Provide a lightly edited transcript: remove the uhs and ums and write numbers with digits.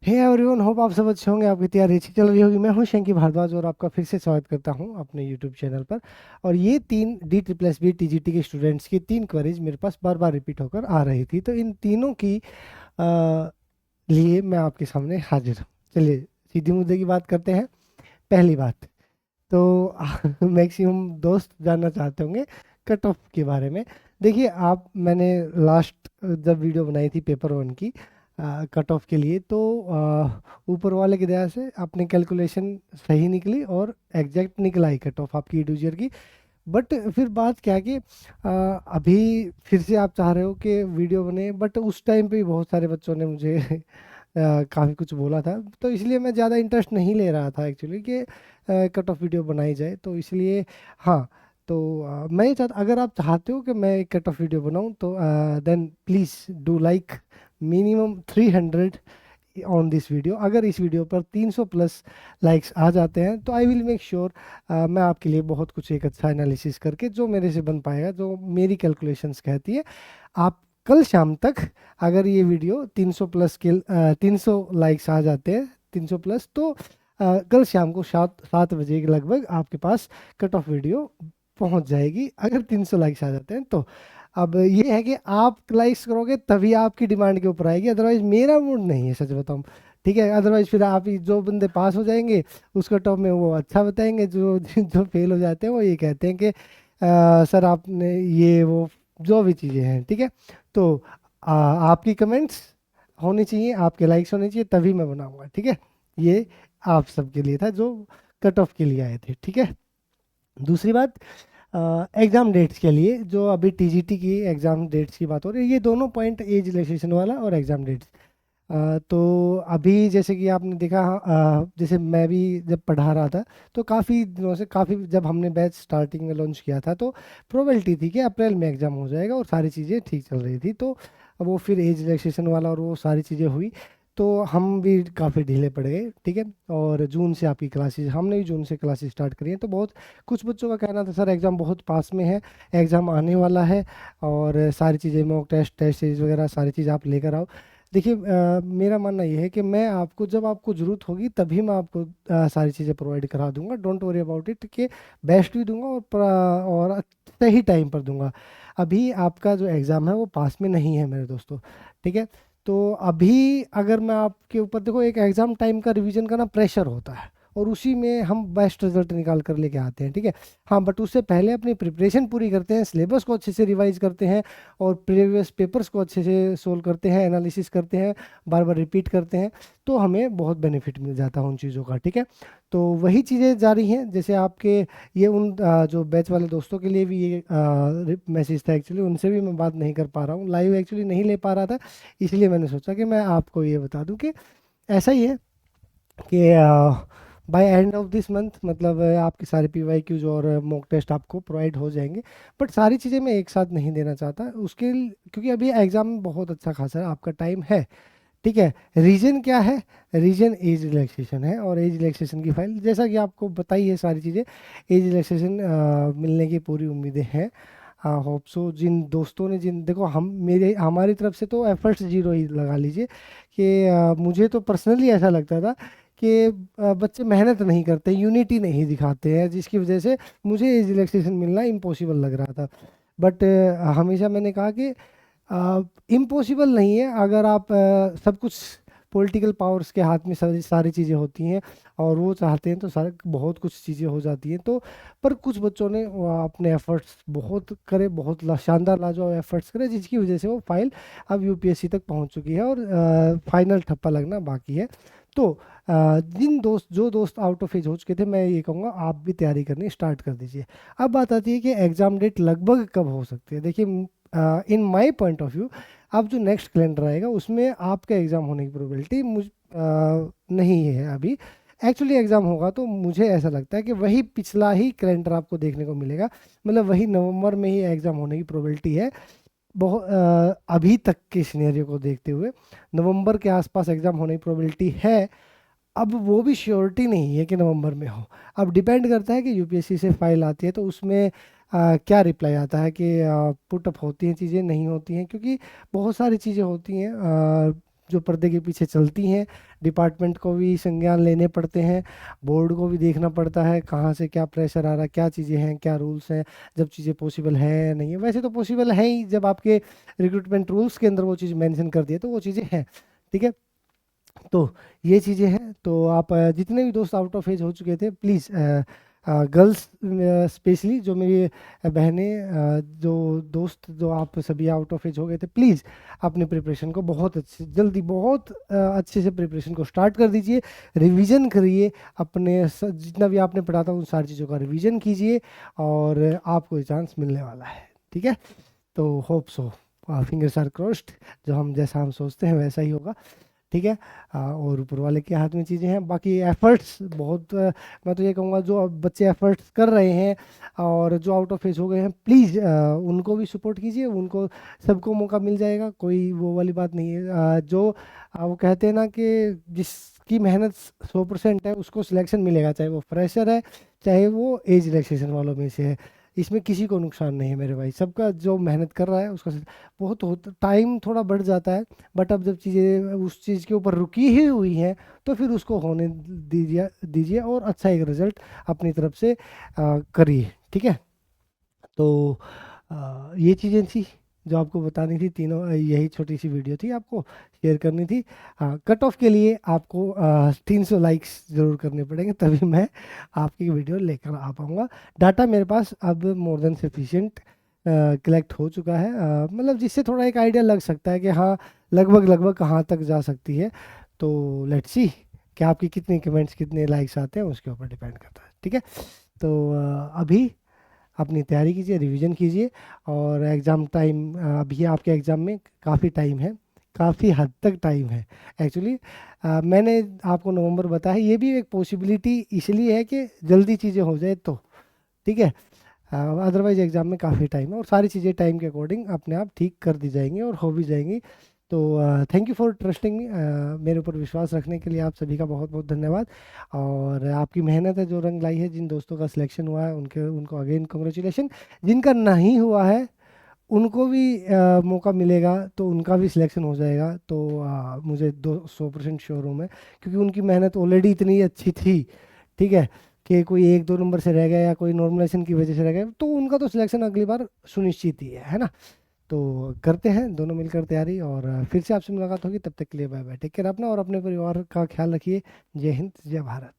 Hey everyone, hope आप सब अच्छे होंगे, आपकी तैयारी अच्छी चल रही होगी। मैं हूं शंकी भारद्वाज और आपका फिर से स्वागत करता हूं अपने यूट्यूब चैनल पर। और ये तीन D triple S B TGT के स्टूडेंट्स की तीन क्वेरीज मेरे पास बार बार रिपीट होकर आ रही थी, तो इन तीनों की आ, लिए मैं आपके सामने हाजिर हूं। चलिए सीधी मुद्दे की बात करते हैं। पहली बात तो मैक्सिमम दोस्त जानना चाहते होंगे कट ऑफ के बारे में। देखिए आप, मैंने लास्ट जब वीडियो बनाई थी पेपर वन की कट ऑफ के लिए, तो ऊपर वाले की दया से अपनी कैलकुलेशन सही निकली और एग्जैक्ट निकला ही कट ऑफ आपकी एडुजियर की। बट फिर बात क्या है कि अभी फिर से आप चाह रहे हो कि वीडियो बने, बट उस टाइम पे भी बहुत सारे बच्चों ने मुझे काफ़ी कुछ बोला था, तो इसलिए मैं ज़्यादा इंटरेस्ट नहीं ले रहा था एक्चुअली कि कट ऑफ वीडियो बनाई जाए, तो इसलिए हाँ। तो मैं ये चाहता, अगर आप चाहते हो कि मैं एक कट ऑफ वीडियो बनाऊं तो then please do like minimum 300 on this video. अगर इस वीडियो पर 300 प्लस लाइक्स आ जाते हैं तो आई विल मेक श्योर मैं आपके लिए बहुत कुछ एक अच्छा एनालिसिस करके जो मेरे से बन पाएगा, जो मेरी कैलकुलेशंस कहती है, आप कल शाम तक, अगर ये वीडियो 300 प्लस के 300 लाइक्स आ जाते हैं, 300 प्लस, तो कल शाम को 7 बजे के लगभग आपके पास कट ऑफ वीडियो पहुंच जाएगी, अगर 300 लाइक्स आ जाते हैं तो। अब ये है कि आप लाइक्स करोगे तभी आपकी डिमांड के ऊपर आएगी, अदरवाइज मेरा मूड नहीं है, सच बताऊं। ठीक है, अदरवाइज फिर आप जो बंदे पास हो जाएंगे उसका टॉप में वो अच्छा बताएंगे, जो जो फेल हो जाते हैं वो ये कहते हैं कि सर आपने ये वो जो भी चीज़ें हैं, ठीक है। तो आपकी कमेंट्स होनी चाहिए, आपके लाइक्स होने चाहिए, तभी मैं बनाऊंगा, ठीक है। ये आप सबके लिए था जो कट ऑफ के लिए आए थे, ठीक है। दूसरी बात, एग्ज़ाम डेट्स के लिए जो अभी टीजीटी की एग्ज़ाम डेट्स की बात हो रही है, ये दोनों पॉइंट, एज रिलैक्सेशन वाला और एग्ज़ाम डेट्स। तो अभी जैसे कि आपने देखा, जैसे मैं भी जब पढ़ा रहा था तो काफ़ी दिनों से, काफ़ी जब हमने बैच स्टार्टिंग में लॉन्च किया था तो प्रोबेबिलिटी थी कि अप्रैल में एग्ज़ाम हो जाएगा और सारी चीज़ें ठीक चल रही थी। तो वो फिर एज रिलैक्सेशन वाला और वो सारी चीज़ें हुई, तो हम भी काफ़ी ढीले पड़ गए, ठीक है। और जून से आपकी क्लासेस, हमने भी जून से क्लासेस स्टार्ट करी हैं, तो बहुत कुछ बच्चों का कहना था सर एग्ज़ाम बहुत पास में है, एग्ज़ाम आने वाला है और सारी चीज़ें, मॉक टेस्ट, टेस्ट सीरीज वगैरह सारी चीज़ आप लेकर आओ। देखिए मेरा मानना ये है कि मैं आपको, जब आपको ज़रूरत होगी तभी मैं आपको सारी चीज़ें प्रोवाइड करा दूंगा, डोंट वरी अबाउट इट, कि बेस्ट भी दूंगा और सही टाइम पर दूंगा। अभी आपका जो एग्ज़ाम है वो पास में नहीं है मेरे दोस्तों, ठीक है। तो अभी अगर मैं आपके ऊपर, देखो एक एग्ज़ाम टाइम का रिवीजन का ना प्रेशर होता है और उसी में हम बेस्ट रिजल्ट निकाल कर लेके आते हैं, ठीक है। हाँ, बट उससे पहले अपनी प्रिपरेशन पूरी करते हैं, सिलेबस को अच्छे से रिवाइज करते हैं और प्रीवियस पेपर्स को अच्छे से सोल्व करते हैं, एनालिसिस करते हैं, बार बार रिपीट करते हैं, तो हमें बहुत बेनिफिट मिल जाता है उन चीज़ों का, ठीक है। तो वही चीज़ें जारी हैं, जैसे आपके ये उन जो बैच वाले दोस्तों के लिए भी ये मैसेज था एक्चुअली, उनसे भी मैं बात नहीं कर पा रहा हूँ, लाइव एक्चुअली नहीं ले पा रहा था, इसलिए मैंने सोचा कि मैं आपको ये बता दूं कि ऐसा ही है कि by end of this month, मतलब आपके सारे पीवाईक्यूज और मॉक टेस्ट आपको प्रोवाइड हो जाएंगे। बट सारी चीज़ें मैं एक साथ नहीं देना चाहता क्योंकि अभी एग्ज़ाम में बहुत अच्छा खासा आपका टाइम है, ठीक है। रीजन क्या है? रीजन एज रिलैक्सेशन है, और एज रिलैक्सेशन की फाइल जैसा कि आपको बताई है सारी चीज़ें, एज रिलैक्सेशन मिलने की पूरी उम्मीदें हैं। होप सो, जिन दोस्तों ने, जिन, देखो हम, मेरे हमारी तरफ से तो एफर्ट्स जीरो ही लगा लीजिए कि मुझे तो पर्सनली ऐसा लगता था कि बच्चे मेहनत नहीं करते, यूनिटी नहीं दिखाते हैं, जिसकी वजह से मुझे एज रिलैक्सेशन मिलना इम्पॉसिबल लग रहा था। बट हमेशा मैंने कहा कि इम्पॉसिबल नहीं है, अगर आप सब कुछ, पॉलिटिकल पावर्स के हाथ में सारी सारी चीज़ें होती हैं और वो चाहते हैं तो सारे, बहुत कुछ चीज़ें हो जाती हैं, तो पर कुछ बच्चों ने अपने एफर्ट्स बहुत करे, बहुत शानदार लाजवाब एफर्ट्स करे, जिसकी वजह से वो फाइल अब यूपीएससी तक पहुंच चुकी है और फाइनल ठप्पा लगना बाकी है। तो जो दोस्त आउट ऑफ एज हो चुके थे, मैं ये कहूँगा आप भी तैयारी करनी स्टार्ट कर दीजिए। अब बात आती है कि एग्ज़ाम डेट लगभग कब हो सकती है। देखिए in my point of view, अब जो नेक्स्ट कैलेंडर आएगा उसमें आपका एग्ज़ाम होने की प्रोबेबिलिटी नहीं है अभी। एक्चुअली एग्ज़ाम होगा तो मुझे ऐसा लगता है कि वही पिछला ही कैलेंडर आपको देखने को मिलेगा, मतलब वही नवंबर में ही एग्ज़ाम होने की प्रोबेबिलिटी है। बहुत अभी तक के सिनेरियो को देखते हुए नवंबर के आसपास एग्ज़ाम होने की प्रोबेबिलिटी है। अब वो भी श्योरिटी नहीं है कि नवंबर में हो, अब डिपेंड करता है कि यूपीएससी से फाइल आती है तो उसमें क्या रिप्लाई आता है कि पुट अप होती हैं चीज़ें, नहीं होती हैं, क्योंकि बहुत सारी चीज़ें होती हैं। जो पर्दे के पीछे चलती हैं। डिपार्टमेंट को भी संज्ञान लेने पड़ते हैं, बोर्ड को भी देखना पड़ता है कहाँ से क्या प्रेशर आ रहा है, क्या चीज़ें हैं, क्या रूल्स हैं, जब चीज़ें पॉसिबल है या नहीं है। वैसे तो पॉसिबल है ही, जब आपके रिक्रूटमेंट रूल्स के अंदर वो चीज़ मेंशन कर दिए तो वो चीज़ें हैं। ठीक है, तो ये चीज़ें हैं। तो आप जितने भी दोस्त आउट ऑफ एज हो चुके थे, प्लीज़ गर्ल्स स्पेशली जो मेरी बहनें, जो दोस्त जो आप सभी आउट ऑफ एज हो गए थे, प्लीज़ अपनी प्रिपरेशन को बहुत अच्छे जल्दी बहुत अच्छे से प्रिपरेशन को स्टार्ट कर दीजिए। रिवीजन करिए, अपने जितना भी आपने पढ़ा था उन सारी चीज़ों का रिवीजन कीजिए और आपको चांस मिलने वाला है। ठीक है, तो hope so, fingers are crossed, जो हम जैसा हम सोचते हैं वैसा ही होगा। ठीक है, और ऊपर वाले के हाथ में चीज़ें हैं। बाकी एफर्ट्स बहुत, मैं तो ये कहूँगा जो अब बच्चे एफर्ट्स कर रहे हैं और जो आउट ऑफ एज हो गए हैं, प्लीज़ उनको भी सपोर्ट कीजिए, उनको सबको मौका मिल जाएगा, कोई वो वाली बात नहीं है। जो वो कहते हैं ना कि जिसकी मेहनत 100% है उसको सिलेक्शन मिलेगा, चाहे वो फ्रेशर है चाहे वो एज रिलैक्सेशन वालों में से है। इसमें किसी को नुकसान नहीं है मेरे भाई, सबका जो मेहनत कर रहा है उसका बहुत होता, टाइम थोड़ा बढ़ जाता है, बट अब जब चीज़ें उस चीज़ के ऊपर रुकी ही हुई हैं तो फिर उसको होने दीजिए दीजिए और अच्छा एक रिजल्ट अपनी तरफ से करिए। ठीक है, तो ये चीज़ें थी जो आपको बतानी थी, तीनों यही छोटी सी वीडियो थी आपको शेयर करनी थी। कट ऑफ के लिए आपको 300 लाइक्स ज़रूर करने पड़ेंगे, तभी मैं आपकी वीडियो लेकर आ पाऊँगा। डाटा मेरे पास अब मोर देन सफिशिएंट कलेक्ट हो चुका है, मतलब जिससे थोड़ा एक आइडिया लग सकता है कि हाँ लगभग लगभग कहाँ तक जा सकती है। तो लेट्स सी कि आपकी कितने कमेंट्स कितने लाइक्स आते हैं उसके ऊपर डिपेंड करता है। ठीक है, तो अभी अपनी तैयारी कीजिए, रिवीजन कीजिए और एग्ज़ाम टाइम, अभी आपके एग्ज़ाम में काफ़ी टाइम है, काफ़ी हद तक टाइम है। एक्चुअली मैंने आपको नवंबर बताया, ये भी एक पॉसिबिलिटी इसलिए है कि जल्दी चीज़ें हो जाए तो। ठीक है, अदरवाइज एग्ज़ाम में काफ़ी टाइम है और सारी चीज़ें टाइम के अकॉर्डिंग अपने आप ठीक कर दी जाएंगी और हो भी जाएंगी। तो थैंक यू फॉर ट्रस्टिंग मी, मेरे ऊपर विश्वास रखने के लिए आप सभी का बहुत बहुत धन्यवाद। और आपकी मेहनत है जो रंग लाई है, जिन दोस्तों का सिलेक्शन हुआ है उनको अगेन कॉन्ग्रेचुलेशन। जिनका नहीं हुआ है उनको भी मौका मिलेगा तो उनका भी सिलेक्शन हो जाएगा। तो मुझे 200% श्योर हूँ मैं, क्योंकि उनकी मेहनत ऑलरेडी इतनी अच्छी थी। ठीक है, कि कोई 1-2 नंबर से रह गया या कोई नॉर्मलाइजेशन की वजह से रह गया तो उनका तो सिलेक्शन अगली बार सुनिश्चित ही है ना। तो करते हैं दोनों मिलकर तैयारी और फिर से आपसे मुलाकात होगी। तब तक के लिए बाय बाय, टेक केयर अपना और अपने परिवार का ख्याल रखिए। जय हिंद, जय भारत।